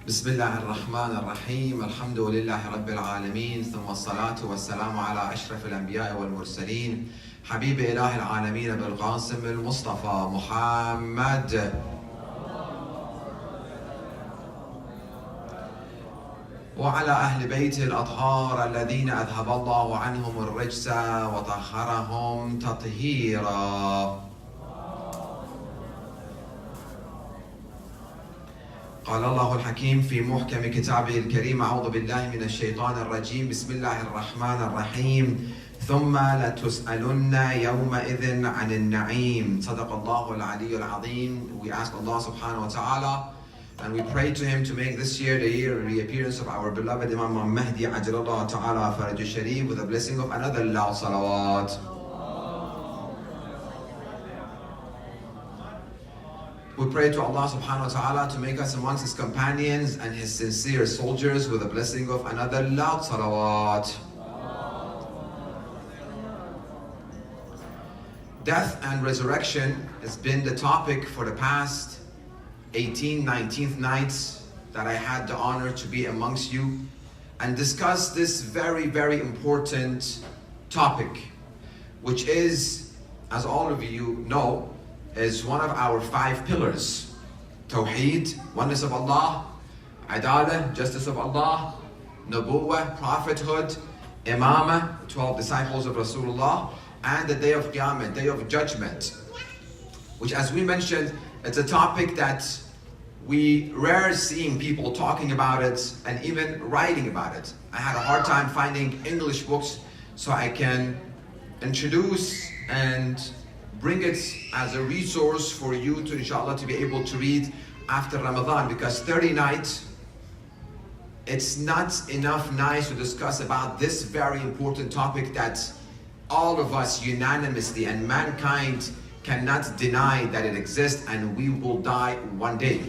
بسم الله الرحمن الرحيم الحمد لله رب العالمين ثم الصلاة والسلام على أشرف الأنبياء والمرسلين حبيب إله العالمين بالقاسم المصطفى محمد وعلى أهل بيته الأطهار الذين أذهب الله عنهم الرجس وطهرهم تطهيرا. قال الله الحكيم في محكم كتابه الكريم أعوذ بالله من الشيطان الرجيم بسم الله الرحمن الرحيم ثم لتسألن يومئذ عن النعيم. صدق الله العلي العظيم. We ask Allah subhanahu wa ta'ala and we pray to him to make this year the year of reappearance of our beloved Imam Mahdi Ajlallah ta'ala Faraj Sharif with the blessing of another loud salawat. We pray to Allah subhanahu wa ta'ala to make us amongst his companions and his sincere soldiers with the blessing of another loud salawat. Death and resurrection has been the topic for the past 19th nights that I had the honor to be amongst you and discuss this very important topic, which is, as all of you know, is one of our 5 pillars: Tawheed, oneness of Allah; Adalah, justice of Allah; Nubuwwah, prophethood; Imamah, 12 disciples of Rasulullah; and the day of Qiyamah, day of judgment, which, as we mentioned, it's a topic that we rarely seeing people talking about it and even writing about it. I had a hard time finding English books so I can introduce and bring it as a resource for you to, inshallah, to be able to read after Ramadan, because 30 nights, it's not enough nights to discuss about this very important topic that all of us unanimously and mankind cannot deny that it exists, and we will die one day.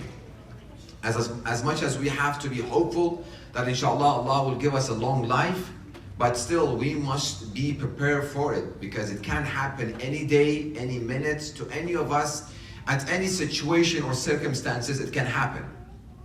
As much as we have to be hopeful that inshallah Allah will give us a long life, but still we must be prepared for it, because it can happen any day, any minute, to any of us, at any situation or circumstances it can happen.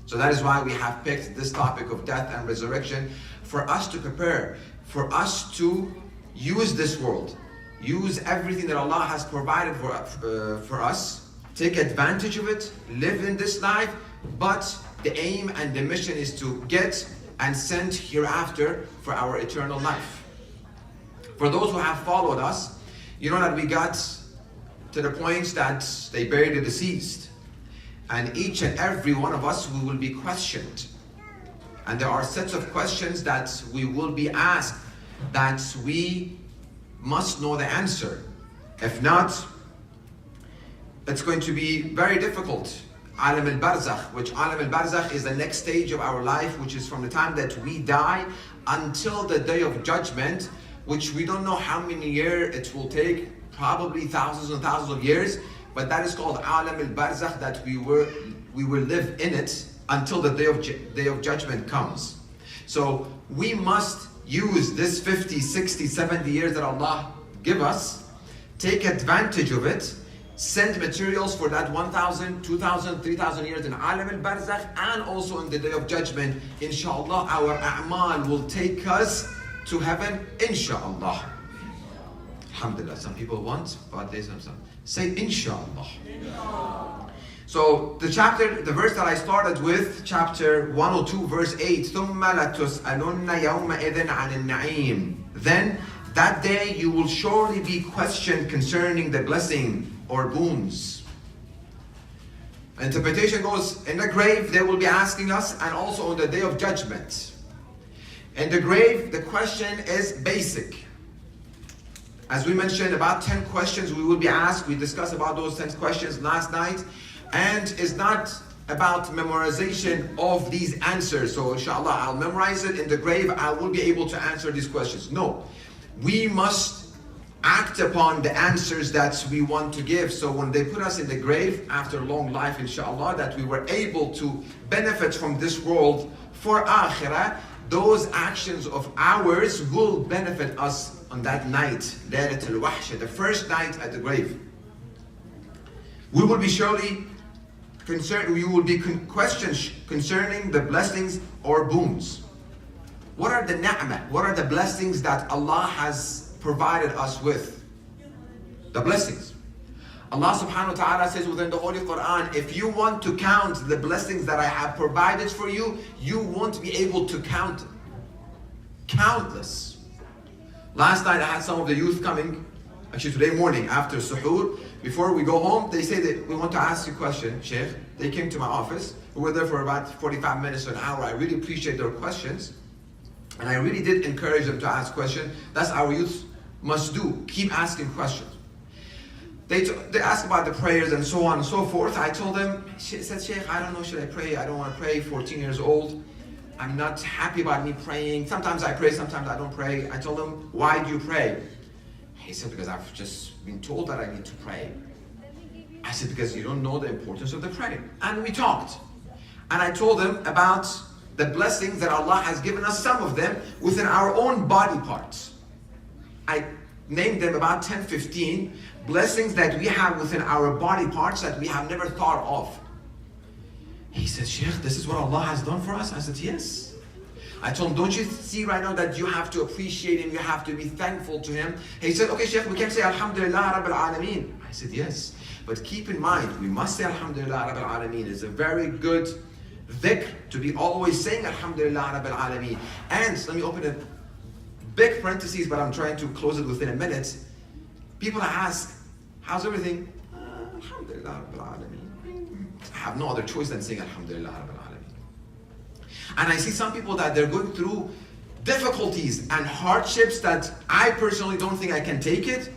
So that is why we have picked this topic of death and resurrection, for us to prepare, for us to use this world, use everything that Allah has provided for us, take advantage of it, live in this life, but the aim and the mission is to get and send hereafter for our eternal life. For those who have followed us, you know that we got to the point that they buried the deceased, and each and every one of us, we will be questioned, and there are sets of questions that we will be asked that we must know the answer. If not, it's going to be very difficult. Alam al-Barzakh, which Alam al-Barzakh is the next stage of our life, which is from the time that we die until the day of judgment, which we don't know how many years it will take, probably thousands and thousands of years, but that is called Alam al-Barzakh, that we will live in it until the day of judgment comes. So we must use this 50, 60, 70 years that Allah give us, take advantage of it, send materials for that 1,000, 2,000, 3,000 years in Alam al-Barzakh, and also in the day of judgment. Inshallah, our a'mal will take us to heaven, inshallah. Alhamdulillah, some people want, but there's some. Say inshallah. So the verse that I started with, chapter 102, verse 8, ثُمَّ لَتُسْأَلُنَّ يَوْمَئِذٍ عَنِ النَّعِيمِ. Then, that day you will surely be questioned concerning the blessing or boons. Interpretation goes, in the grave they will be asking us, and also on the day of judgment. In the grave, the question is basic. As we mentioned, about 10 questions we will be asked. We discussed about those 10 questions last night, and it's not about memorization of these answers. So inshallah, I'll memorize it. In the grave, I will be able to answer these questions. No, we must act upon the answers that we want to give. So when they put us in the grave after a long life, inshallah, that we were able to benefit from this world for akhirah, those actions of ours will benefit us on that night, Laylatul Wahsha, the first night at the grave. We will be surely you will be questioned concerning the blessings or boons. What are the ni'mah? What are the blessings that Allah has provided us with? The blessings. Allah subhanahu wa ta'ala says within the Holy Quran, if you want to count the blessings that I have provided for you, you won't be able to count them. Countless. Last night I had some of the youth coming, actually today morning after suhoor, before we go home, they say that we want to ask you a question, Sheikh. They came to my office. We were there for about 45 minutes to an hour. I really appreciate their questions. And I really did encourage them to ask questions. That's our youth must do. Keep asking questions. They asked about the prayers and so on and so forth. I told them, said, Sheikh, I don't know, should I pray? I don't want to pray, 14 years old. I'm not happy about me praying. Sometimes I pray, sometimes I don't pray. I told him, why do you pray? He said, because I've just been told that I need to pray. I said, because you don't know the importance of the prayer. And we talked. And I told him about the blessings that Allah has given us, some of them, within our own body parts. I named them about 10, 15 blessings that we have within our body parts that we have never thought of. He said, Sheikh, this is what Allah has done for us? I said, yes. I told him, don't you see right now that you have to appreciate Him, you have to be thankful to Him? He said, okay, Sheikh, we can say Alhamdulillah Rabbil Alameen. I said, yes. But keep in mind, we must say Alhamdulillah Rabbil Alameen. It's a very good dhikr to be always saying Alhamdulillah Rabbil Alameen. And let me open a big parentheses, but I'm trying to close it within a minute. People ask, how's everything? Alhamdulillah Rabbil Alameen. I have no other choice than saying Alhamdulillah Rabbil Alameen. And I see some people that they're going through difficulties and hardships that I personally don't think I can take it.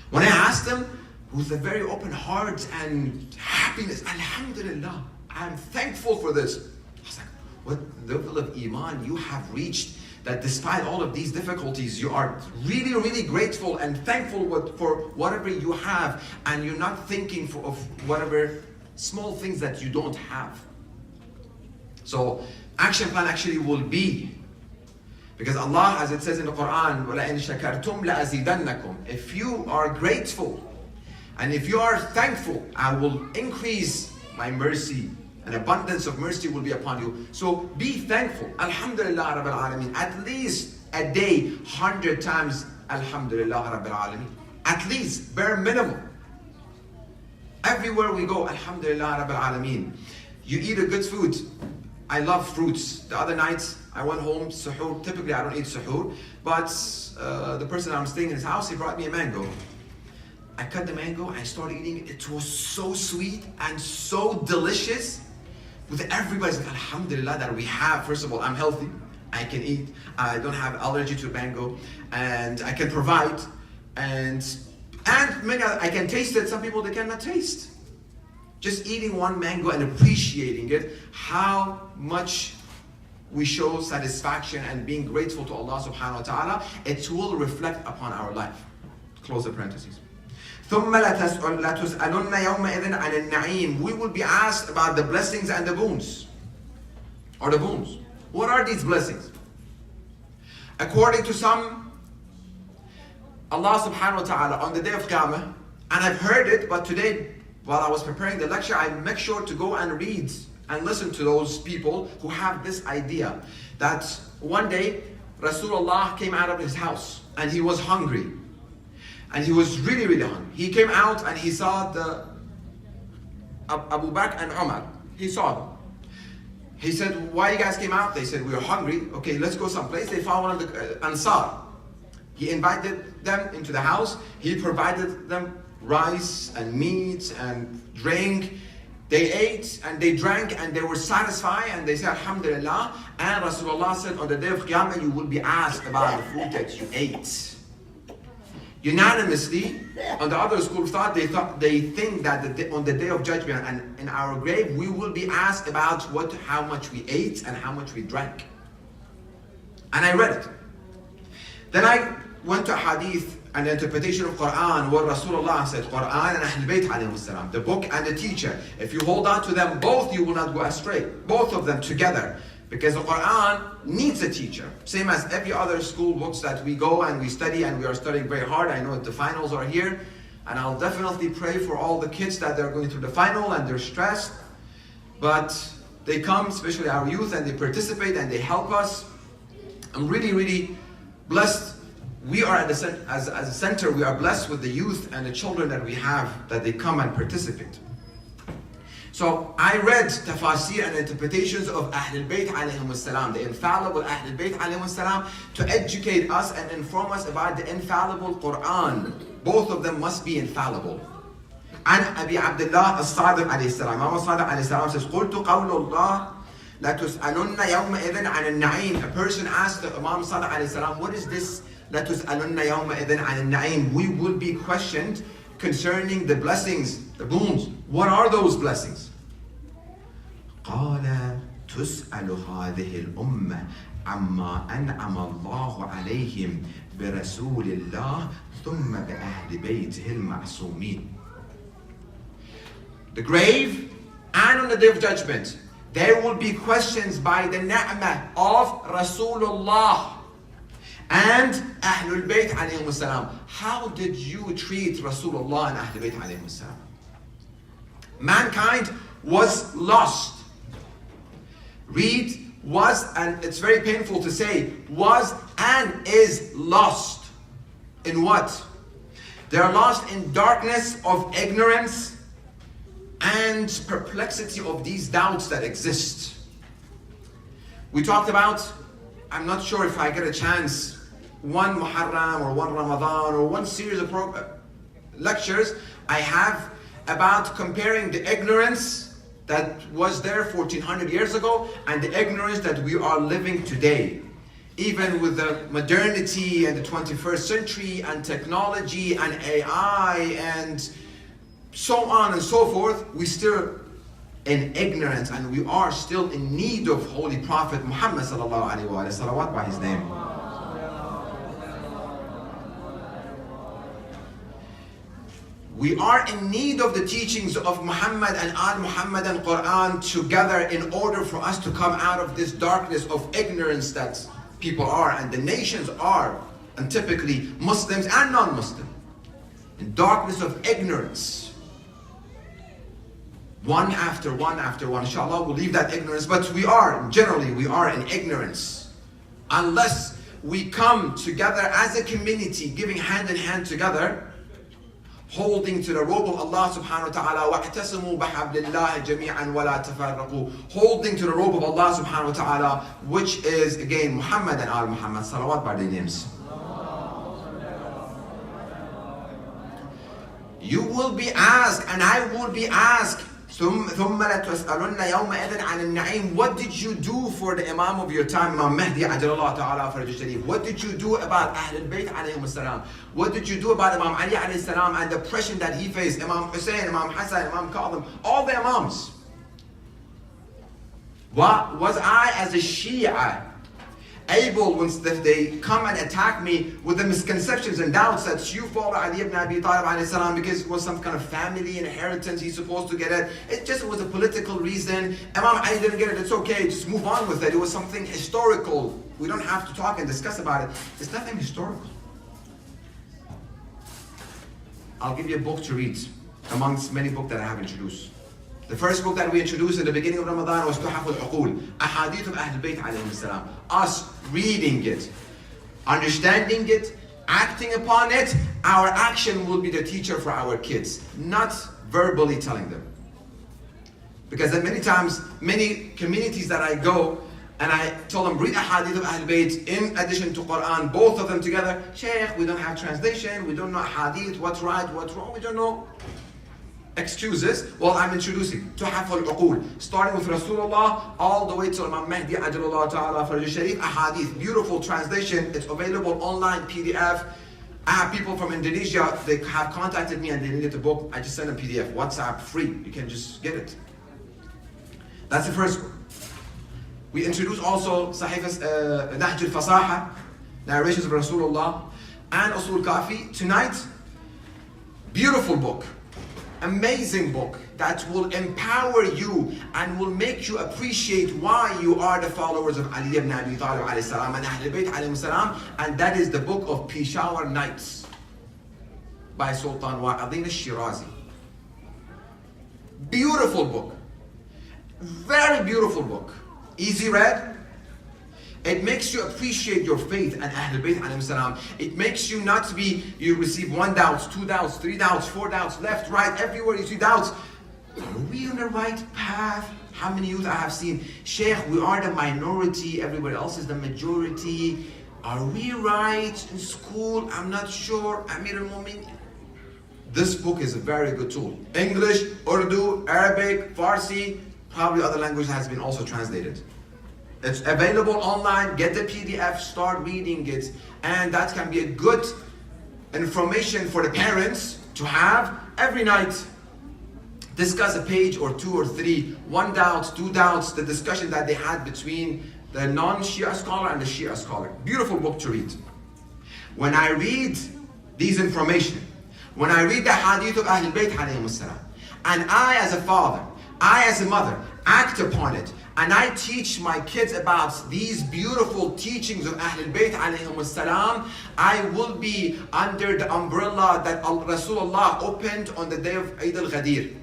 When I ask them with a very open heart and happiness, Alhamdulillah, I'm thankful for this. I was like, what level of iman you have reached that despite all of these difficulties, you are really, really grateful and thankful for whatever you have, and you're not thinking of whatever small things that you don't have. So action plan actually will be, because Allah, as it says in the Quran, وَلَئِن شَكَرْتُمْ لَأَزِيدَنَّكُمْ. If you are grateful and if you are thankful, I will increase my mercy. An abundance of mercy will be upon you. So be thankful. Alhamdulillah Rabbil Alameen. At least a day, 100 times Alhamdulillah Rabbil Alameen. At least, bare minimum. Everywhere we go, Alhamdulillah Rabbil Alameen. You eat a good food. I love fruits. The other night, I went home, suhoor. Typically, I don't eat suhoor. But the person I'm staying in his house, he brought me a mango. I cut the mango, I started eating it. It was so sweet and so delicious. With everybody's like, Alhamdulillah that we have, first of all, I'm healthy. I can eat. I don't have allergy to mango. And I can provide. And many other, I can taste it. Some people, they cannot taste. Just eating one mango and appreciating it, how much we show satisfaction and being grateful to Allah subhanahu wa ta'ala, it will reflect upon our life. Close the parentheses. ثُمَّ لَتُسْأَلُنَّ يَوْمَئِذٍ عَنِ النَّعِيمِ. We will be asked about the blessings and the boons. Or the boons. What are these blessings? According to some, Allah subhanahu wa ta'ala on the day of Qiyamah, and I've heard it, but today while I was preparing the lecture, I make sure to go and read and listen to those people who have this idea that one day Rasulullah came out of his house and he was hungry. And he was really, really hungry. He came out and he saw the Abu Bakr and Umar. He saw them. He said, why you guys came out? They said, we are hungry. Okay, let's go someplace. They found one of the Ansar. He invited them into the house. He provided them rice and meat and drink. They ate and they drank and they were satisfied and they said, Alhamdulillah. And Rasulullah said, on the day of Qiyamah, you will be asked about the food that you ate. Unanimously, on the other school of thought, they think that on the day of judgment and in our grave, we will be asked about how much we ate and how much we drank. And I read it. Then I went to hadith and the interpretation of Quran, where Rasulullah said, Quran and Ahl Bayt alayhi salam, the book and the teacher. If you hold on to them both, you will not go astray. Both of them together. Because the Quran needs a teacher. Same as every other school books that we go and we study, and we are studying very hard. I know that the finals are here. And I'll definitely pray for all the kids that they're going through the final and they're stressed. but they come, especially our youth, and they participate and they help us. I'm really, really blessed. We are as a center, we are blessed with the youth and the children that we have, that they come and participate. So I read tafasir and interpretations of Ahlul Bayt alayhim salam, the infallible Ahlul Bayt alayhim salam, to educate us and inform us about the infallible Quran. Both of them must be infallible. عن أبي عبد الله الصادق عليه السلام. Imam الصادق عليه السلام says, قلت قول الله لا تسألن يومئذ عن النعيم. A person asked the Imam الصادق عليه السلام, what is this? لا تسألن يومئذ عن النعيم. We will be questioned concerning the blessings, the boons. What are those blessings? قال تسأل هذه الأمة عما أنعم الله عليهم برسول الله ثم بأهل بيته المعصومين. The grave and on the day of judgment, there will be questions by the ni'mah of Rasulullah and Ahlul Bayt alayhim salam. How did you treat Rasulullah and Ahlul Bayt alayhim salam? Mankind was lost. Read, was, and it's very painful to say, was and is lost. In what? They are lost in darkness of ignorance and perplexity of these doubts that exist. We talked about, I'm not sure if I get a chance, one Muharram or one Ramadan or one series of lectures I have about comparing the ignorance that was there 1400 years ago and the ignorance that we are living today. Even with the modernity and the 21st century and technology and AI and so on and so forth, we still in ignorance and we are still in need of Holy Prophet Muhammad sallallahu alaihi wa sallam by his name. We are in need of the teachings of Muhammad and Al-Muhammad and Quran together in order for us to come out of this darkness of ignorance that people are and the nations are, and typically Muslims and non-Muslim, in darkness of ignorance. One after one after one. Inshallah, we'll leave that ignorance, but we are in ignorance. Unless we come together as a community, giving hand in hand together, holding to the rope of Allah subhanahu wa ta'ala, وَاعْتَصِمُوا بِحَبْلِ اللَّهِ جَمِيعًا وَلَا تَفَرَّقُوا, holding to the rope of Allah subhanahu wa ta'ala, which is again Muhammad and Al-Muhammad, salawat by their names. You will be asked, and I will be asked, ثُمَّ لَتُسْأَلُنَّ يَوْمَئِذٍ عَنِ النَّعِيمِ. What did you do for the Imam of your time, Imam Mahdi Ajalallah Ta'ala Faraj Sharif? What did you do about Ahlul Bayt alayhim salam? What did you do about Imam Ali alayhi salam and the oppression that he faced? Imam Hussein, Imam Hassan, Imam Qadim, all the Imams. What was I as a Shia able, when they come and attack me with the misconceptions and doubts that you follow Ali ibn Abi Talib alayhi salam because it was some kind of family inheritance he's supposed to get it. It was a political reason. Imam Ali didn't get it, it's okay, just move on with it. It was something historical. We don't have to talk and discuss about it. It's nothing historical. I'll give you a book to read amongst many books that I have introduced. The first book that we introduced in the beginning of Ramadan was Tuhaf al-Uqul, Ahadith of Ahlul Bayt alayhim salam. Us reading it, understanding it, acting upon it. Our action will be the teacher for our kids, not verbally telling them. Because many times, many communities that I go and I tell them, read Ahadith of Ahlul Bayt in addition to Quran, both of them together. Shaykh, we don't have translation, we don't know Hadith, what's right, what's wrong, we don't know. Excuses. Well, I'm introducing Tuhaf al-Uqul, starting with Rasulullah all the way to Imam Mahdi Ajalallah Ta'ala Faraj Sharif, Ahadith, beautiful translation. It's available online, PDF. I have people from Indonesia, they have contacted me and they needed the book. I just send them PDF, WhatsApp, free. You can just get it. That's the first book. We introduce also Sahih Nahj al-Fasaha, narrations of Rasulullah, and Usul Kafi. Tonight, beautiful book. Amazing book that will empower you and will make you appreciate why you are the followers of Ali ibn Abi Talib alayhi salam and Ahlul Bayt alayhim salam, and that is the book of Peshawar Nights by Sultan Wa'adin al-Shirazi. Beautiful book. Very beautiful book. Easy read. It makes you appreciate your faith and Ahlul Bayt alayhim salam. It makes you not to be, you receive 1 doubt, 2 doubts, 3 doubts, 4 doubts, left, right, everywhere you see doubts. Are we on the right path? How many youth I have seen? Sheikh, we are the minority, everybody else is the majority. Are we right in school? I'm not sure. Amir al-Mu'min. This book is a very good tool. English, Urdu, Arabic, Farsi, probably other languages has been also translated. It's available online. Get the PDF, start reading it, and that can be a good information for the parents to have every night. Discuss a page or 2 or 3, 1 doubt, 2 doubts, the discussion that they had between the non-Shia scholar and the Shia scholar. Beautiful book to read. When I read these information, when I read the hadith of Ahlul Bayt alayhim salam, and I as a father, I as a mother, act upon it, and I teach my kids about these beautiful teachings of Ahlul Bayt alayhim salam, I will be under the umbrella that Rasulullah opened on the day of Eid al-Ghadir.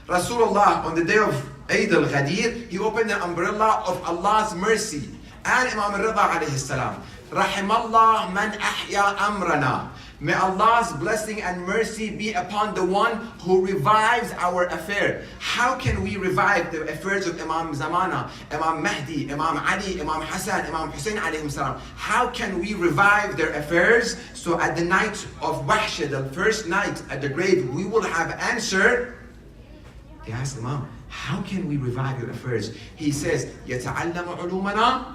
Rasulullah on the day of Eid al-Ghadir, he opened the umbrella of Allah's mercy. And Imam al-Rida alayhi salam, Rahimallah man ahya amrana. May Allah's blessing and mercy be upon the one who revives our affair. How can we revive the affairs of Imam Zamana, Imam Mahdi, Imam Ali, Imam Hassan, Imam Hussein alayhim salam? How can we revive their affairs? So at the night of Wahsha, the first night at the grave, we will have answer. They asked Imam, how can we revive your affairs? He says, يَتَعَلَّمُ عُلُومَنَا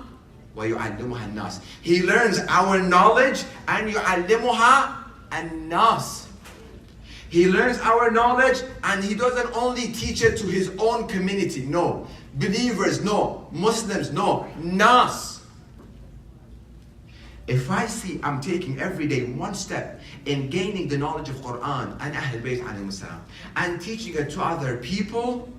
وَيُعَلِّمُهَا النَّاسِ. He learns our knowledge and يُعَلِّمُهَا النَّاسِ. He learns our knowledge and he doesn't only teach it to his own community. No. Believers, no. Muslims, no. Nas. If I see I'm taking every day 1 step in gaining the knowledge of Quran and Ahlul Bayt alayhim salam and teaching it to other people,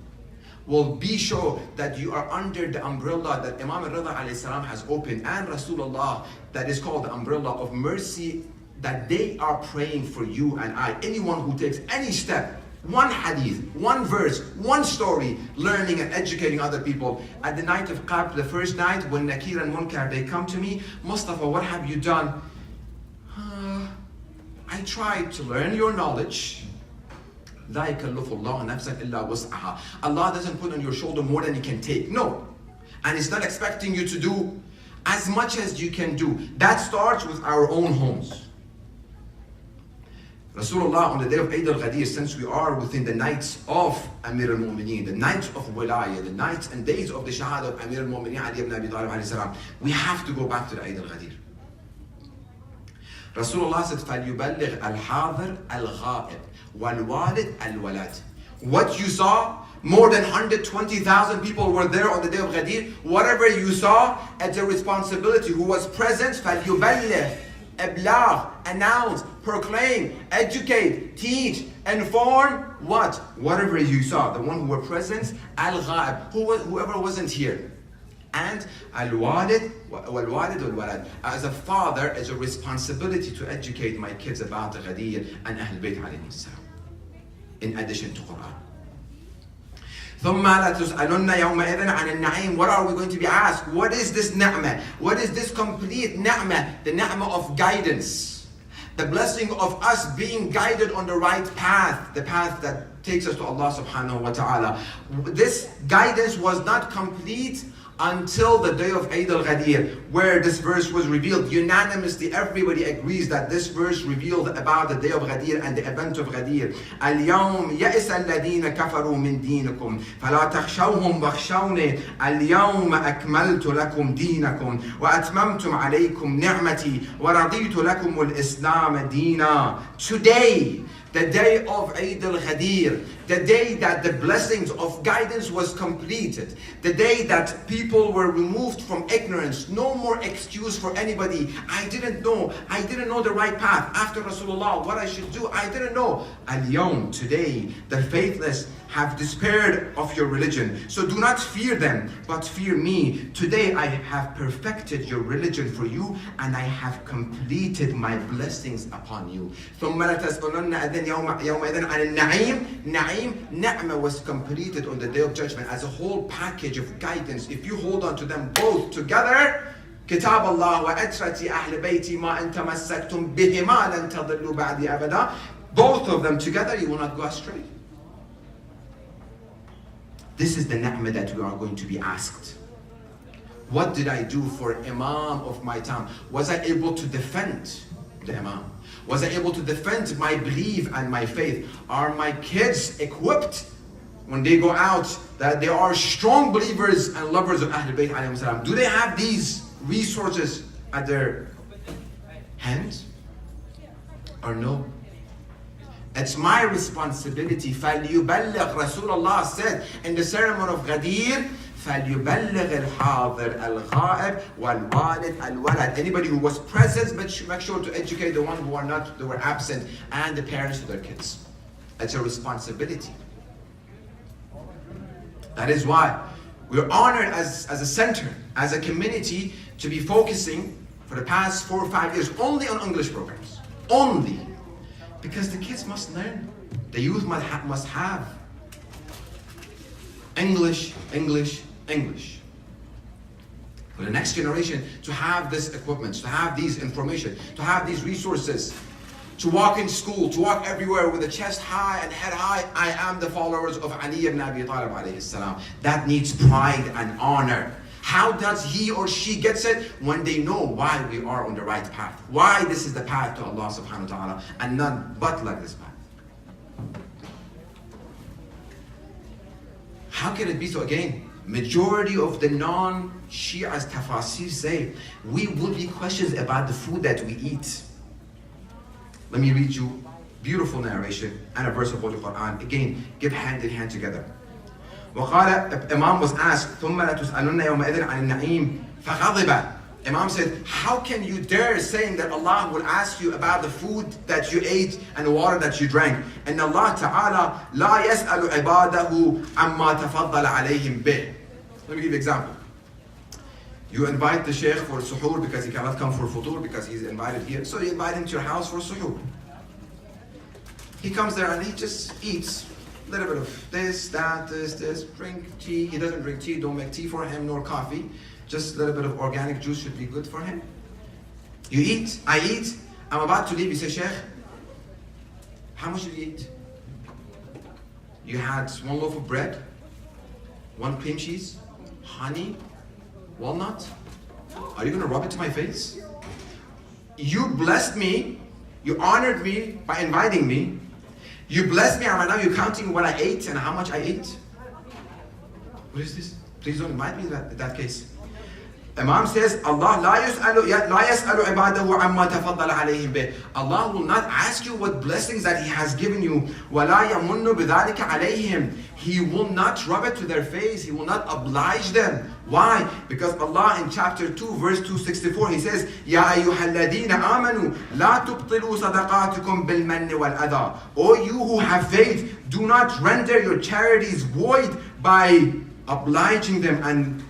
will be sure that you are under the umbrella that Imam al-Rida alayhi salam has opened, and Rasulullah, that is called the umbrella of mercy, that they are praying for you and I. Anyone who takes any step, 1 hadith, 1 verse, 1 story, learning and educating other people. At the night of Qab, the first night, when Nakir and Munkar, they come to me, Mustafa, what have you done? I tried to learn your knowledge. Allah doesn't put on your shoulder more than you can take. No. And He's not expecting you to do as much as you can do. That starts with our own homes. Rasulullah on the day of Eid al-Ghadir, since we are within the nights of Amir al-Mu'mineen, the nights of Wilayah, the nights and days of the Shahada of Amir al-Mu'mineen Ali ibn Abi Talib alayhi salam, we have to go back to the Eid al-Ghadir. Rasulullah said, فَلْيُبَلِّغْ الْحَاضِرْ الْغَائِبْ وَالْوَالِدْ الْوَلَدْ. What you saw, more than 120,000 people were there on the day of Ghadir. Whatever you saw, it's a responsibility. Who was present, فَلْيُبَلِّغْ, إبلاغ, announce, proclaim, educate, teach, inform, what? Whatever you saw, the one who were present, al-ghaib, whoever wasn't here. And al-walid wal-walid wal-walad. As a father, it's a responsibility to educate my kids about the Ghadir and Ahlul Bayt alayhim salam, in addition to Quran. ثُمَّ لَتُسْأَلُنَّ يَوْمَئِذٍ عَنِ النَّعِيمِ. What are we going to be asked? What is this ni'mah? What is this complete ni'mah? The ni'mah of guidance. The blessing of us being guided on the right path. The path that takes us to Allah subhanahu wa ta'ala. This guidance was not complete until the day of Eid al-Ghadir, where this verse was revealed. Unanimously, everybody agrees that this verse revealed about the day of Ghadir and the event of Ghadir. اليوم يئس الذين كفروا من دينكم فلا تخشوهم واخشوني اليوم أكملت لكم دينكم وأتممت عليكم نعمتي ورضيت لكم الإسلام دينا. Today, the day of Eid al-Ghadir, the day that the blessings of guidance was completed, the day that people were removed from ignorance, no more excuse for anybody. I didn't know the right path. After Rasulullah, what I should do, I didn't know. Al-Yawm, today, the faithless have despaired of your religion. So do not fear them, but fear me. Today I have perfected your religion for you, and I have completed my blessings upon you. Ni'mah was completed on the day of judgment as a whole package of guidance. If you hold on to them both together, كتاب الله وأترة أهل بيتي ما أن تمسكتم بهما لن تضلوا بعدي أبدا. Both of them together, you will not go astray. This is the ni'mah that we are going to be asked. What did I do for Imam of my time? Was I able to defend the Imam? Was I able to defend my belief and my faith? Are my kids equipped when they go out that they are strong believers and lovers of Ahlul Bayt alayhim salam? Do they have these resources at their hands or no? It's my responsibility. فَلْيُبَلِّغ Rasulullah said in the ceremony of Ghadir, فَلْيُبَلِّغ الْحَاضِرْ الْغَائِبْ وَالْوَالِدْ الْوَلَدْ. Anybody who was present, make sure to educate the one who are not, they were absent, and the parents to their kids. It's a responsibility. That is why we're honored as a center, as a community, to be focusing for the past 4 or 5 years only on English programs. Only. Because the kids must learn. The youth must have English, English, English. For the next generation to have this equipment, to have these information, to have these resources, to walk in school, to walk everywhere with a chest high and head high. I am the followers of Ali ibn Abi Talib alayhi salam. That needs pride and honor. How does he or she gets it? When they know why we are on the right path. Why this is the path to Allah subhanahu wa ta'ala and none but like this path. How can it be so? Again, majority of the non-Shias tafasir say, we will be questions about the food that we eat. Let me read you beautiful narration and a verse of Holy Quran. Again, give hand in hand together. وقال, Imam was asked, ثم لتسألن يومئذ عن النعيم فغضب. Imam said, how can you dare saying that Allah will ask you about the food that you ate and the water that you drank? And Allah Ta'ala لا يسأل عباده عما تفضل عليهم به. Let me give you an example. You invite the Shaykh for suhoor because he cannot come for futur because he's invited here. So you invite him to your house for suhoor. He comes there and he just eats a little bit of this, that, this, drink tea. He doesn't drink tea, don't make tea for him, nor coffee. Just a little bit of organic juice should be good for him. You eat, I eat, I'm about to leave. You say, Shaykh, how much did you eat? You had 1 loaf of bread, 1 cream cheese, honey, walnut. Are you going to rub it to my face? You blessed me, you honored me by inviting me. You blessed me, and right now you're counting what I ate and how much I ate. What is this? Please don't invite me in that case. Imam says, Allah لا يسأل عباده عما تفضل عليهم به. Allah will not ask you what blessings that He has given you. ولا يمن بذلك عليهم. He will not rub it to their face. He will not oblige them. Why? Because Allah in chapter 2 verse 264 He says, يا أيها الذين آمنوا لا تبطلوا صدقاتكم بالمن والأذى. O you who have faith, do not render your charities void by obliging them and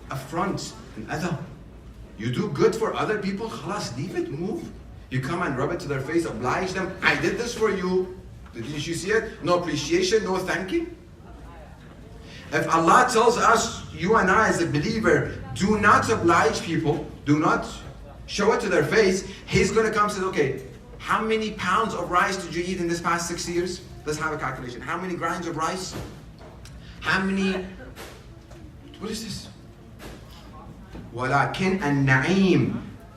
affront. And other, you do good for other people, khalas, leave it, move. You come and rub it to their face, oblige them. I did this for you. Did you see it? No appreciation, no thanking. If Allah tells us, you and I as a believer, do not oblige people, do not show it to their face, He's going to come and say, okay, how many pounds of rice did you eat in this past 6 years? Let's have a calculation. How many grains of rice? How many, what is this? ولكن النعيم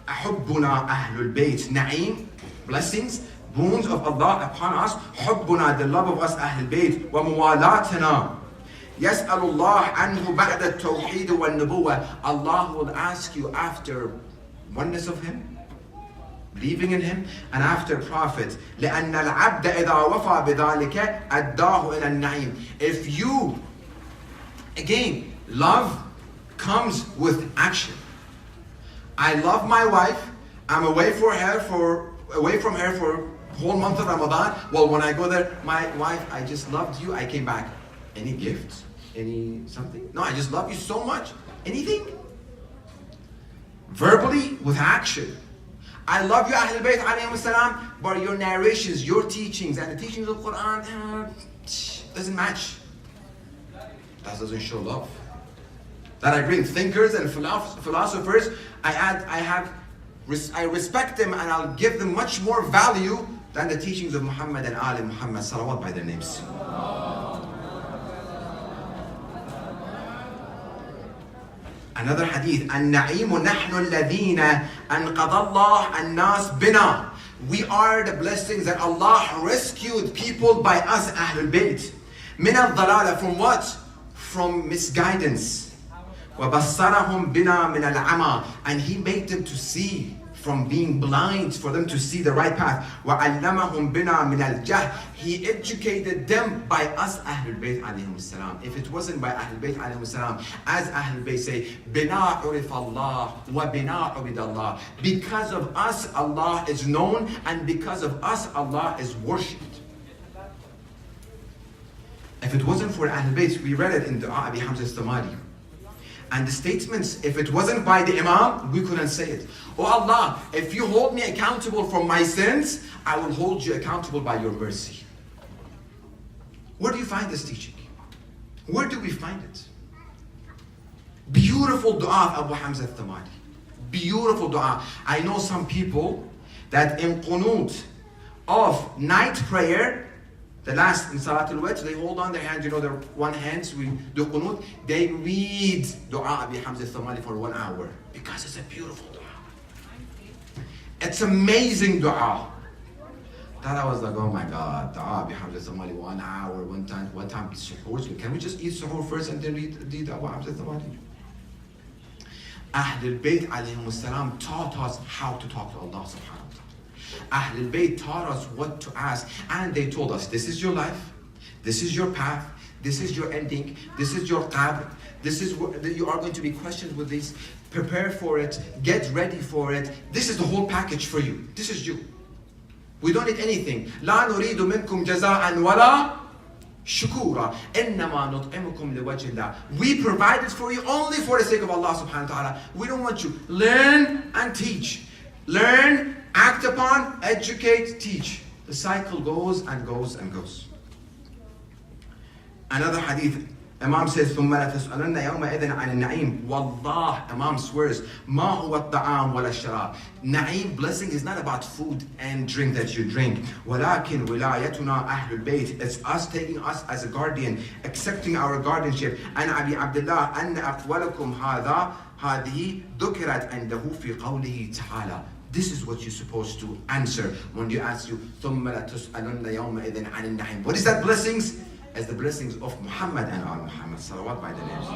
أحبنا أهل البيت. Na'im, blessings, boons of Allah upon us. حبنا, the love of us أهل البيت. وموالاتنا يسأل الله عنه بعد التوحيد والنبوة. Allah will ask you after oneness of Him, believing in Him, and after Prophet. لأن العبد إذا وفى بذلك أداه إلى النعيم. If you, again, love comes with action. I love my wife. I'm away from her for whole month of Ramadan. Well, when I go there, my wife, I just loved you. I came back. Any gift? Any something? No, I just love you so much. Anything? Verbally, with action. I love you, Ahlul Bayt alayhim salam, but your narrations, your teachings, and the teachings of the Quran doesn't match. That doesn't show love. That I bring thinkers and philosophers, I respect them and I'll give them much more value than the teachings of Muhammad and Ali Muhammad, salawat by their names. Another hadith, النعيم نحن الذين أنقذ الله الناس بنا. We are the blessings that Allah rescued people by us, Ahlul Bayt. من الضلالة, from what? From misguidance. وبصرهم بنا من العمى, and He made them to see from being blind, for them to see the right path. وعلمهم بنا من الجهل, He educated them by us, Ahlul Bayt alayhim salam. If it wasn't by Ahlul Bayt alayhim salam, as Ahlul Bayt say, بنا عرف الله وبنا عبد الله. Because of us, Allah is known, and because of us, Allah is worshipped. If it wasn't for Ahlul Bayt, we read it in Dua Abi Hamza Istamari. And the statements, if it wasn't by the Imam, we couldn't say it. Oh Allah, if you hold me accountable for my sins, I will hold you accountable by your mercy. Where do you find this teaching? Where do we find it? Beautiful dua of Abu Hamza al-Thamari. Beautiful dua. I know some people that in qunut of night prayer, the last in Salatul Witr, they hold on their hands, their one hand, we do qunut, they read Dua Abi Hamza al-Thamali for 1 hour. Because it's a beautiful dua. It's amazing dua. That I was like, oh my God, Dua Abi Hamza al-Thamali 1 hour, one time suhoor. Can we just eat suhoor first and then read Dua Abi Hamza al-Thamali? Ahlul Bayt alayhim salam taught us how to talk to Allah subhanahu wa ta'ala. Ahlul Bayt taught us what to ask, and they told us, this is your life, this is your path, this is your ending, this is your qabr, this is what you are going to be questioned with this. Prepare for it, get ready for it. This is the whole package for you. This is you. We don't need anything. لا نريد منكم جزاء ولا شكورا إنما نطعمكم لوجه الله. We provide it for you only for the sake of Allah subhanahu wa ta'ala. We don't want you. Learn and teach. Learn, act upon, educate, teach. The cycle goes and goes and goes. Another hadith, Imam says, ثُمَّ لَتَسْأَلُنَّ يَوْمَئِذٍ عَنِ النَّعِيمِ. Wallah, Imam swears, مَا هُوَ الطَّعَامُ وَلَا الشَّرَابُ. Na'im, blessing is not about food and drink that you drink. وَلَكِنْ وِلَايَتُنَا أَهْلُ الْبَيْتِ. It's us taking us as a guardian, accepting our guardianship. أَنْ أَبِي عَبْدِ اللَّهِ أَنَّ أَقْوَلَكُمْ هَذِهِ ذُكِرَتْ عِنْدَهُ فِي قَوْلِهِ تَعَالَى. This is what you're supposed to answer when you ask you, ثُمَّ لَتُسْأَلُنَّ يَوْمَئِذٍ عَنِ النَّعِيمِ. What is that blessings? As the blessings of Muhammad and Al Muhammad, salawat by the names.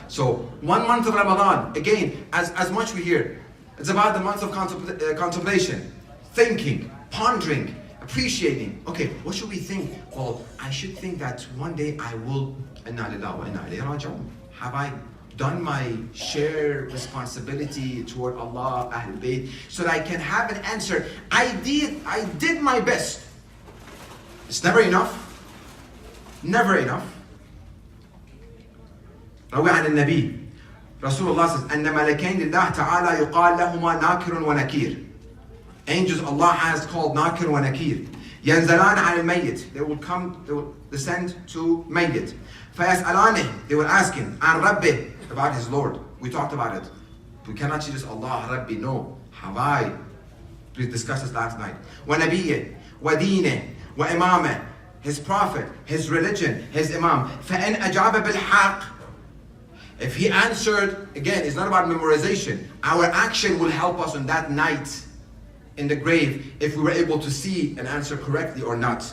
So 1 month of Ramadan, again, as much we hear, it's about the month of contemplation, thinking, pondering, appreciating. Okay, what should we think? Well, I should think that one day I will, inna lillahi wa inna ilayhi raji'un. Have I done my share responsibility toward Allah, Ahlul Bayt, so that I can have an answer? I did my best. It's never enough. Never enough. روي عن النبي رسول الله says أن ملكين لله تعالى يقال لهما ناكر ونكير. Angels Allah has called ناكر ونكير. ينزلان عن الميت. They will descend to Mayyit. فيسألانه. They will ask him عن ربه, about his Lord. We talked about it. We cannot say just Allah Rabbi. No. Have we discussed this last night. وَنَبِيِّهِ وَدِينِهِ وَإِمَامِهِ. His prophet, his religion, his imam. فَإِنْ أَجَابَ بِالْحَقِّ. If he answered, again, it's not about memorization. Our action will help us on that night in the grave if we were able to see and answer correctly or not.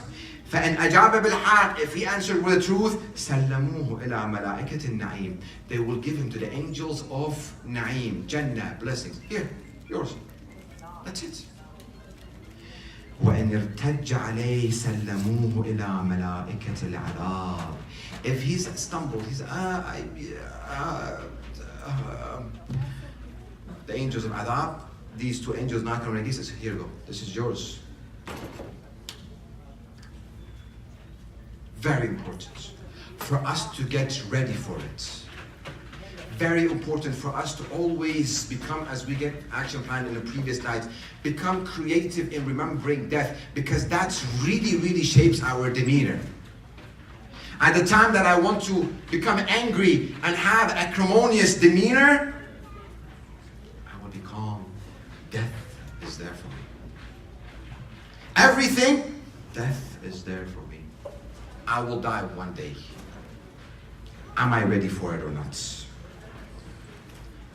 فَإِنْ أَجَابَ بِالْحَقِّ. If he answered with the truth, سَلَّمُوهُ إِلَى مَلَائِكَةِ النَّعِيمِ. They will give him to the angels of Na'im, Jannah, blessings. Here, yours. That's it. وَإِنْ ارْتَجَّ عَلَيْهِ سَلَّمُوهُ إِلَى مَلَائِكَةِ الْعَذَابِ. If he's stumbled, the angels of Adab, these two angels knock on the says, here you go, this is yours. very important for us to get ready for it. Very important for us to always become, as we get action plan in the previous night, become creative in remembering death, because that's really shapes our demeanor. At the time that I want to become angry and have acrimonious demeanor, I will be calm. Death is there for me. Everything, death is there for me. I will die one day. Am I ready for it or not?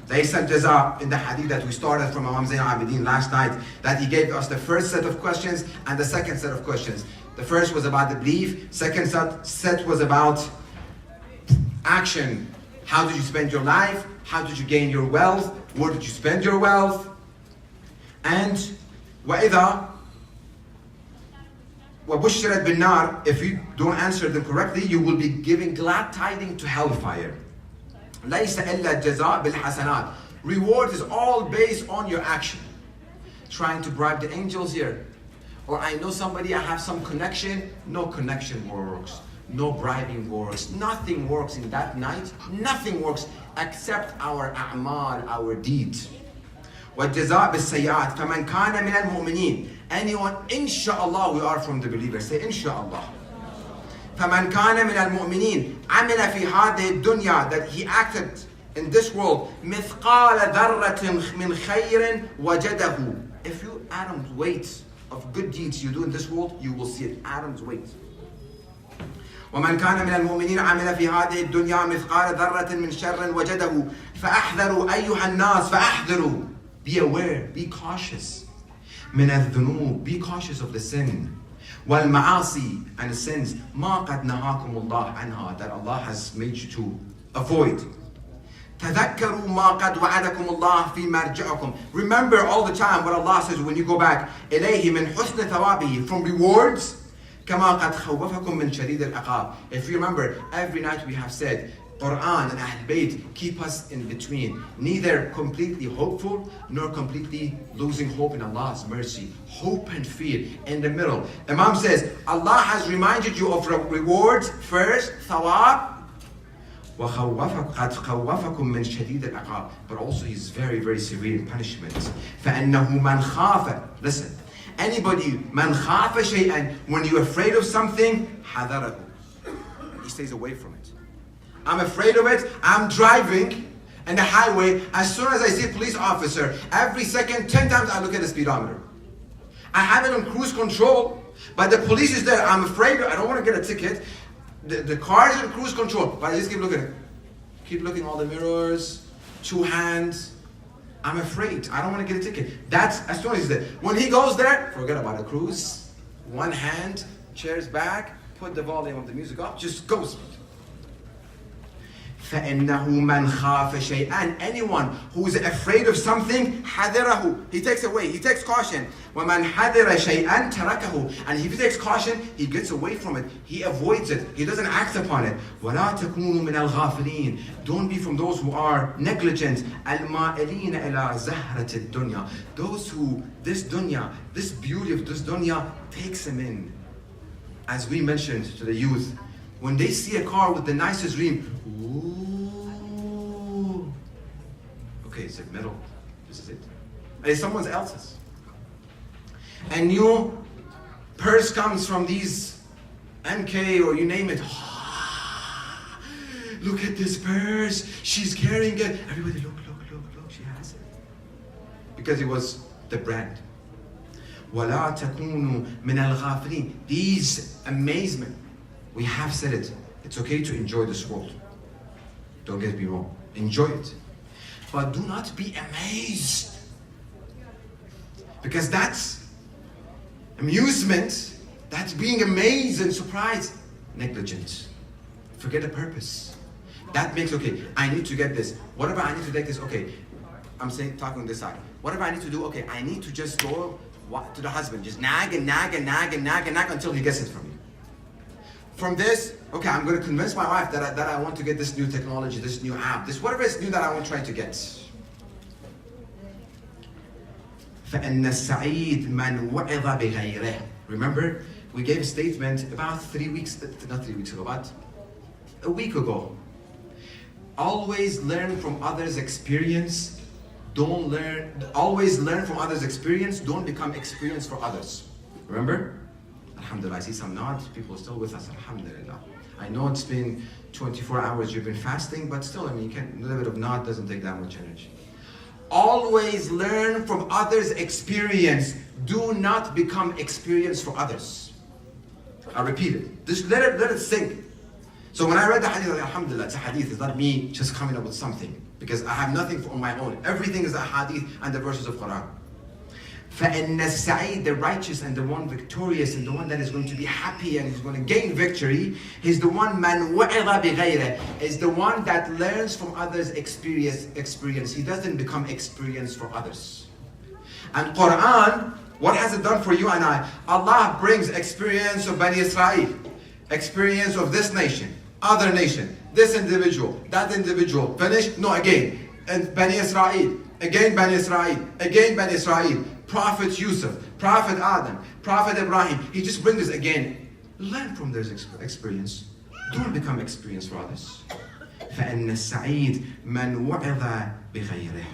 ليس الجزاء, in the hadith that we started from Imam Zayn al-Abidin last night, that he gave us the first set of questions and the second set of questions. The first was about the belief, second set was about action. How did you spend your life? How did you gain your wealth? Where did you spend your wealth? And وَإِذَا وَبُشِّرَتْ بِالنَّارِ, if you don't answer them correctly, you will be giving glad tidings to hellfire. لَيْسَ إِلَّا الْجَزَاء بِالْحَسَنَاتِ. Reward is all based on your action. Trying to bribe the angels here. Or I know somebody, I have some connection. No connection works. No bribing works. Nothing works in that night. Nothing works except our a'mal, our deeds. وَالْجَزَاء بِالسَّيِّئَاتِ فَمَنْ كَانَ مِنَ الْمُؤْمِنِينَ. Anyone, inshallah, we are from the believers. Say inshallah. فَمَنْ كَانَ مِنَ الْمُؤْمِنِينَ عَمِلَ فِي هَذِهِ الدُّنْيَا, that he acted in this world مِثْقَالَ ذَرَّةٍ مِنْ خَيْرٍ وَجَدَهُ. If you atom's weight of good deeds you do in this world, you will see it, atom's weight. وَمَنْ كَانَ مِنَ الْمُؤْمِنِينَ عَمِلَ فِي هَذِهِ الدُّنْيا مِثْقَالَ ذَرَّةٍ مِنْ شَرٍ وَجَدَهُ فَأَحْذَرُوا أَيُّهَا النَّاسِ فَأَحْذَرُوا. Be aware, be cautious. مِنَ الذُّنُوبِ, be cautious of the sin. وَالْمَعَاصِي, and the sins. مَا قَدْ نَهَاكُمُ اللَّهُ عَنْهَا, that Allah has made you to avoid. تَذَكَّرُوا مَا قَدْ وَعَدَكُمُ اللَّهُ فِي مَرْجِعِكُمْ. Remember all the time what Allah says when you go back. إِلَيْهِ مِنْ حُسْنِ ثَوَابِهِ, from rewards. كَمَا قَدْ خَوَّفَكُمْ مِنْ شَدِيدِ الْعِقَابِ. If you remember, every night we have said, Quran and Ahl Bayt keep us in between. Neither completely hopeful, nor completely losing hope in Allah's mercy. Hope and fear in the middle. Imam says, Allah has reminded you of rewards first, thawab. وَقَدْ خَوَّفَكُمْ مِنْ شَدِيدِ الْعِقَابِ. But also He's very severe in punishment. فَأَنَّهُ مَنْ خَافَ. Listen, anybody, مَنْ خَافَ شَيْئًا, when you're afraid of something, حَذَرَهُ. He stays away from it. I'm afraid of it. I'm driving in the highway. As soon as I see a police officer, every second, 10 times I look at the speedometer. I have it on cruise control, but the police is there. I'm afraid. I don't want to get a ticket. The car is on cruise control, but I just keep looking. Keep looking all the mirrors, 2 hands. I'm afraid. I don't want to get a ticket. That's as soon as he's there. When he goes there, forget about the cruise. 1 hand, chairs back, put the volume of the music up, just goes. فَإِنَّهُ مَنْ خَافَ شَيْئًا. Anyone who is afraid of something, حَذِرَهُ. He takes away, he takes caution. وَمَنْ حَذِرَ شَيْئًا تَرَكَهُ. And if he takes caution, he gets away from it. He avoids it. He doesn't act upon it. وَلَا تَكُونُوا مِنَ الْغَافِلِينَ. Don't be from those who are negligent. الْمَائِلِينَ إِلَىٰ زَهْرَةِ الدُّنْيَا. Those who, this dunya, this beauty of this dunya takes them in. As we mentioned to the youth, when they see a car with the nicest rim, ooh, okay, it's like metal, this is it. And it's someone else's. A new purse comes from these MK or you name it. Look at this purse, she's carrying it. Everybody look, she has it. Because it was the brand. وَلَا تَكُونُوا مِنَ الْغَافِلِينَ. These amazement. We have said it. It's okay to enjoy this world. Don't get me wrong. Enjoy it. But do not be amazed. Because that's amusement. That's being amazed and surprised. Negligent. Forget the purpose. That makes, okay, I need to get this. Whatever I need to take this, okay. I'm saying, talking on this side. Whatever I need to do, okay, I need to just go to the husband. Just nag until he gets it from me. From this, okay, I'm going to convince my wife that I want to get this new technology, this new app, this whatever is new that I want to try to get. فَإِنَّ السَّعِيدَ مَنْ وَعِظَ بِغَيْرِهِ. Remember, We gave a statement about 3 weeks, not 3 weeks ago, about a week ago. Always learn from others' experience. Always learn from others' experience. Don't become experience for others. Remember? Alhamdulillah, I see some nods. People are still with us. Alhamdulillah. I know it's been 24 hours you've been fasting, but still, I mean, a little bit of nod doesn't take that much energy. Always learn from others' experience. Do not become experience for others. I repeat it. Just let it sink. So when I read the hadith, alhamdulillah, it's a hadith. It's not me just coming up with something. Because I have nothing on my own. Everything is a hadith and the verses of Quran. فَإِنَّ السَّعِيدَ, the righteous and the one victorious and the one that is going to be happy and is going to gain victory, is the one مَنْ وَعِظَ بِغَيْرِهِ, is the one that learns from others' experience. He doesn't become experience for others. And Quran, what has it done for you and I? Allah brings experience of Bani Israel, experience of this nation, other nation, this individual, that individual, finish, no, again, and Bani Israel, again Bani Israel, again Bani Israel, Prophet Yusuf, Prophet Adam, Prophet Ibrahim. He just brings this again. Learn from their experience. Don't become experience for others. فَإِنَّ السَّعِيدَ مَنْ وَعِظَ بِغَيْرِهِ.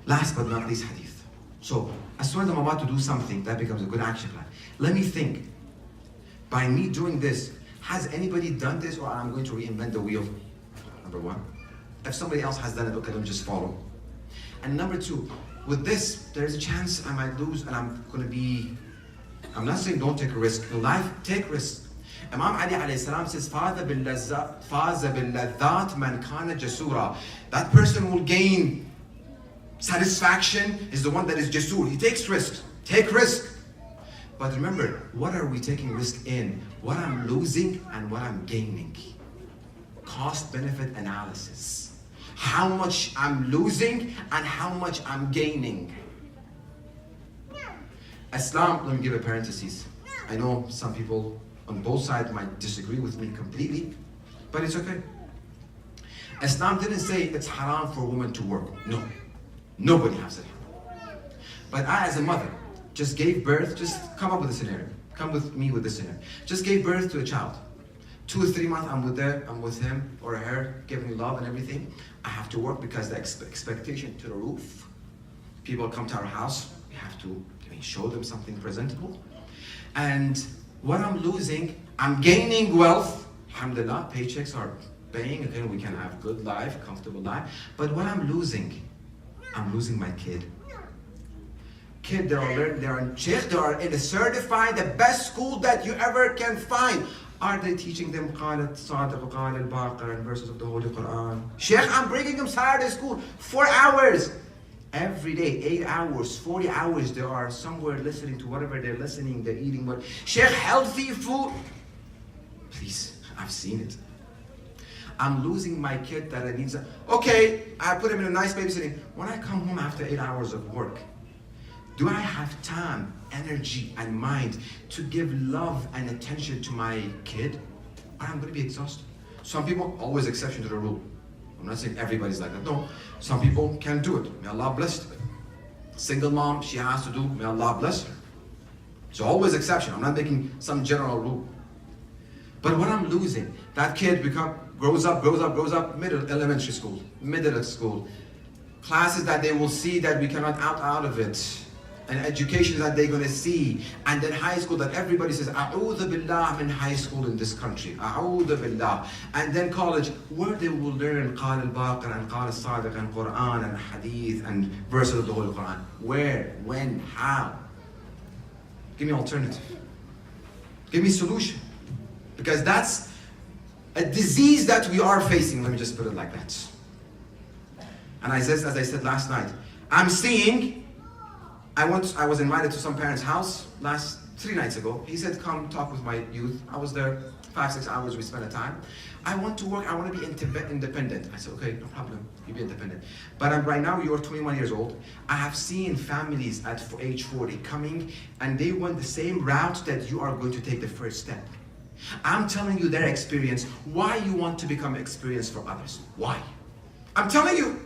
Last but not least, hadith. So, as soon as I'm about to do something, that becomes a good action plan. Let me think. By me doing this, has anybody done this, or I'm going to reinvent the wheel? Number one. If somebody else has done it, okay, let me just follow. And number two, with this, there's a chance I might lose, and I'm not saying don't take a risk. In life, take risks. Imam Ali alayhi salam says, فَاذَ بِاللَّذَّاتِ مَنْ كَانَ جَسُورًا. That person will gain satisfaction, is the one that is jasur. He takes risks. Take risk. But remember, what are we taking risk in? What I'm losing and what I'm gaining. Cost-benefit analysis. How much I'm losing and how much I'm gaining. Islam, let me give a parenthesis. I know some people on both sides might disagree with me completely, but it's okay. Islam didn't say it's haram for a woman to work. No. Nobody has it. But I, as a mother, just gave birth, just come up with a scenario. Come with me with this scenario. Just gave birth to a child. 2 or 3 months, I'm with him or her, giving love and everything. I have to work because the expectation to the roof. People come to our house, we have to show them something presentable. And what I'm losing, I'm gaining wealth. Alhamdulillah, paychecks are paying. Again, we can have good life, comfortable life. But what I'm losing my kid. They are in a certified, the best school that you ever can find. Are they teaching them قَالَ الصَّادِقُ قَالَ الْبَاقِرُ and verses of the Holy Quran? Sheikh, I'm bringing them Saturday school, 4 hours. Every day, 8 hours, 40 hours, they are somewhere listening to whatever they're listening, they're eating what. Sheikh, healthy food. Please, I've seen it. I'm losing my kid that I need. Okay, I put him in a nice babysitting. When I come home after 8 hours of work, do I have time, energy, and mind to give love and attention to my kid? Or I'm going to be exhausted. Some people, always exception to the rule. I'm not saying everybody's like that. No, some people can do it. May Allah bless them. Single mom, she has to do. May Allah bless her. So always exception. I'm not making some general rule. But what I'm losing, that kid grows up, elementary school, middle school, classes that they will see that we cannot out of it. And education that they're going to see, and then high school that everybody says, A'udhu Billah in high school in this country, A'udhu Billah. And then college, where they will learn Qal al-Baqir and Qal al-Sadiq and Quran and Hadith and verses of the Holy Quran. Where, when, how? Give me alternative. Give me solution. Because that's a disease that we are facing. Let me just put it like that. And as I said last night, I'm seeing, I was invited to some parents' house 3 nights ago. He said, come talk with my youth. I was there 5-6 hours, we spent a time. I want to work, I want to be independent. I said, okay, no problem, you be independent. But right now, you're 21 years old. I have seen families at age 40 coming, and they went the same route that you are going to take the first step. I'm telling you their experience, why you want to become experience for others. Why? I'm telling you.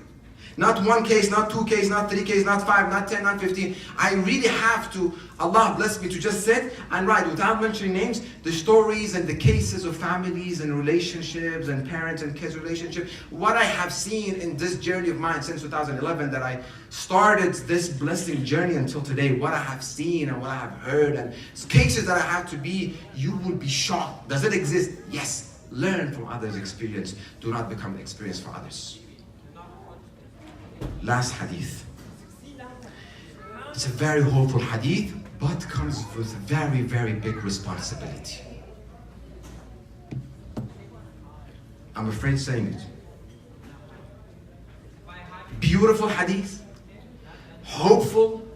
Not one case, not two cases, not three cases, not 5, not 10, not 15. I really have to, Allah bless me, to just sit and write, without mentioning names, the stories and the cases of families and relationships and parents and kids relationships. What I have seen in this journey of mine since 2011, that I started this blessing journey until today, what I have seen and what I have heard, and cases that I have to be, you would be shocked. Does it exist? Yes. Learn from others' experience. Do not become an experience for others. Last hadith. It's a very hopeful hadith, but comes with a very, very big responsibility. I'm afraid saying it. Beautiful hadith, hopeful,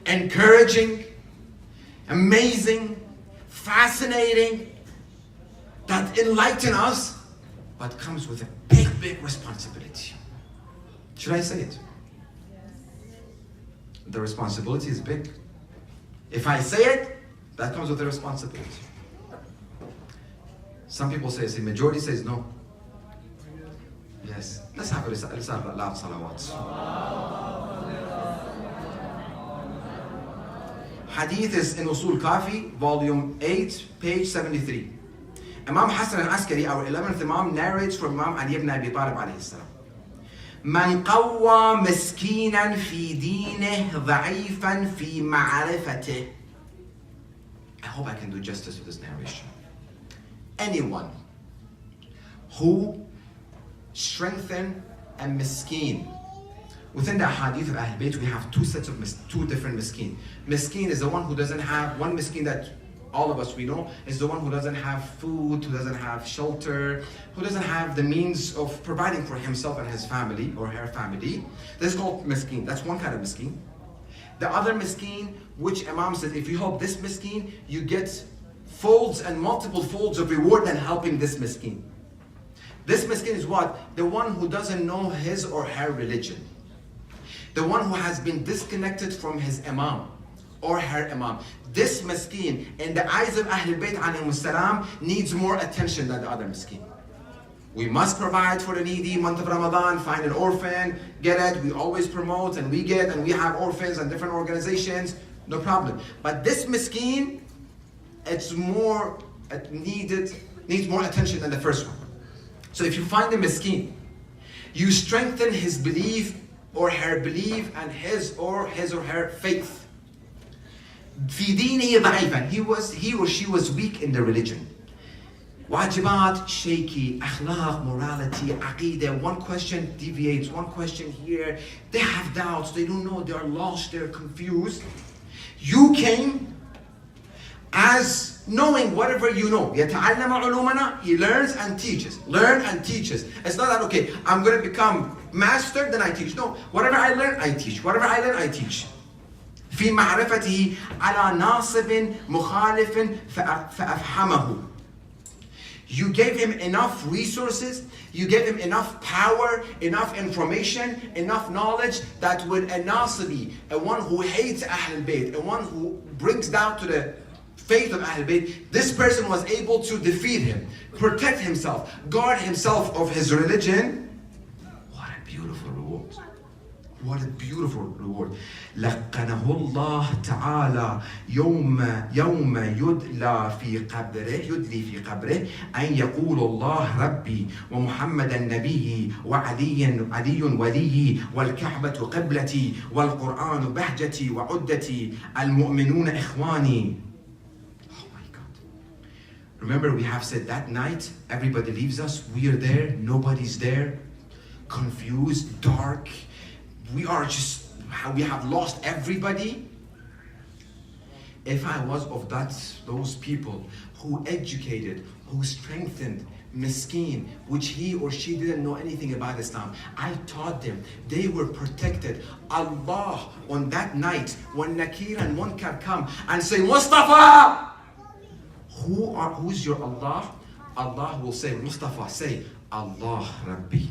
encouraging, amazing, fascinating, that enlighten us, but comes with a big, big responsibility. Should I say it? The responsibility is big. If I say it, that comes with a responsibility. Some people say, the majority says no. Yes. Let's have a loud salawats. Hadith is in Usul Kafi, volume 8, page 73. Imam Hassan al-Askari, our 11th Imam, narrates from Imam Ali ibn Abi Talib alayhi salam. من قوى مسكينا في دينه ضعيفا في معرفته. I hope I can do justice to this narration. Anyone who strengthen a miskin. Within the hadith of Ahl Bayt, we have two different miskin. Miskin is the one who doesn't have, one miskin that all of us we know is the one who doesn't have food, who doesn't have shelter, who doesn't have the means of providing for himself and his family or her family. This is called miskin. That's one kind of miskin. The other miskin, which Imam says, if you help this miskin, you get folds and multiple folds of reward than helping this miskin. This miskin is what? The one who doesn't know his or her religion. The one who has been disconnected from his imam or her imam. This miskin, in the eyes of Ahlul Bayt alayhimus salam, needs more attention than the other miskin. We must provide for the needy, month of Ramadan, find an orphan, get it. We always promote and we have orphans and different organizations, no problem. But this miskin, needs more attention than the first one. So if you find a miskin, you strengthen his belief or her belief and his or her faith. في دينه ضعيفا. He or she was weak in the religion. Wajibat, shaky, akhlaq, morality, aqidah. One question deviates, one question here. They have doubts, they don't know, they are lost, they're confused. You came as knowing whatever you know. يَتَعَلَّمَ عُلُومَنَا. He learns and teaches. Learn and teaches. It's not that, okay, I'm going to become master, then I teach. No, whatever I learn, I teach. Whatever I learn, I teach. في معرفته على ناصب مخالف فأفهمه. You gave him enough resources, you gave him enough power, enough information, enough knowledge that when a nasibi, a one who hates Ahlul Bayt, a one who brings down to the faith of Ahlul Bayt, this person was able to defeat him, protect himself, guard himself of his religion. What a beautiful reward. What a beautiful reward. لقنه الله تعالى يوم يدلي في قبره أن يقول الله ربي ومحمدا نبيي علي وليي والكعبة قبلتي والقرآن بهجتي وعدتي المؤمنون إخواني. Oh my God. Remember, we have said that night everybody leaves us, we are there, nobody's there, confused, dark. We have lost everybody. If I was of those people who educated, who strengthened miskin, which he or she didn't know anything about Islam, I taught them, they were protected. Allah, on that night, when Nakir and Munkar come and say, Mustafa, who's your Allah? Allah will say, Mustafa, say, Allah Rabbi.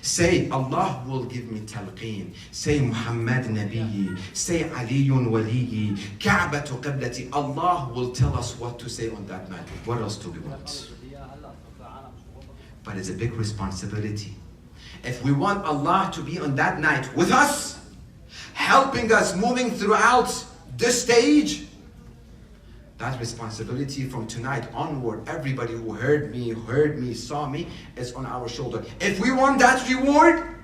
Say, Allah will give me talqeen. Say, Muhammad Nabiyyi. Say, Aliyun Waliyyi. Ka'batu Qiblati. Allah will tell us what to say on that night. What else do we want? But it's a big responsibility. If we want Allah to be on that night with us, helping us moving throughout this stage, that responsibility from tonight onward, everybody who heard me, saw me, is on our shoulder. If we want that reward,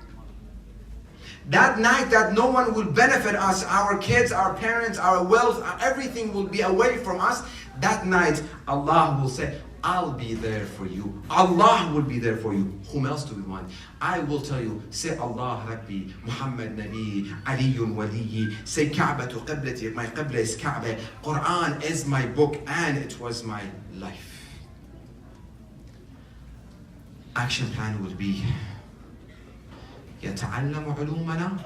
that night that no one will benefit us, our kids, our parents, our wealth, everything will be away from us, that night Allah will say, I'll be there for you. Allah will be there for you. Whom else do we want? I will tell you, say Allah Rabbi, Muhammad Nabi, Aliyun Waliyi, say Ka'batu Qiblati, my Qibla is Kaaba, Quran is my book and it was my life. Action plan will be, يتعلم علومنا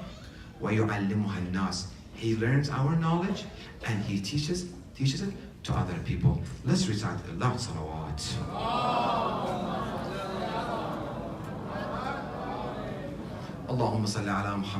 ويعلمها الناس. He learns our knowledge and he teaches it to other people. Let's recite Allah salawat. Allahumma salli ala Muhammad.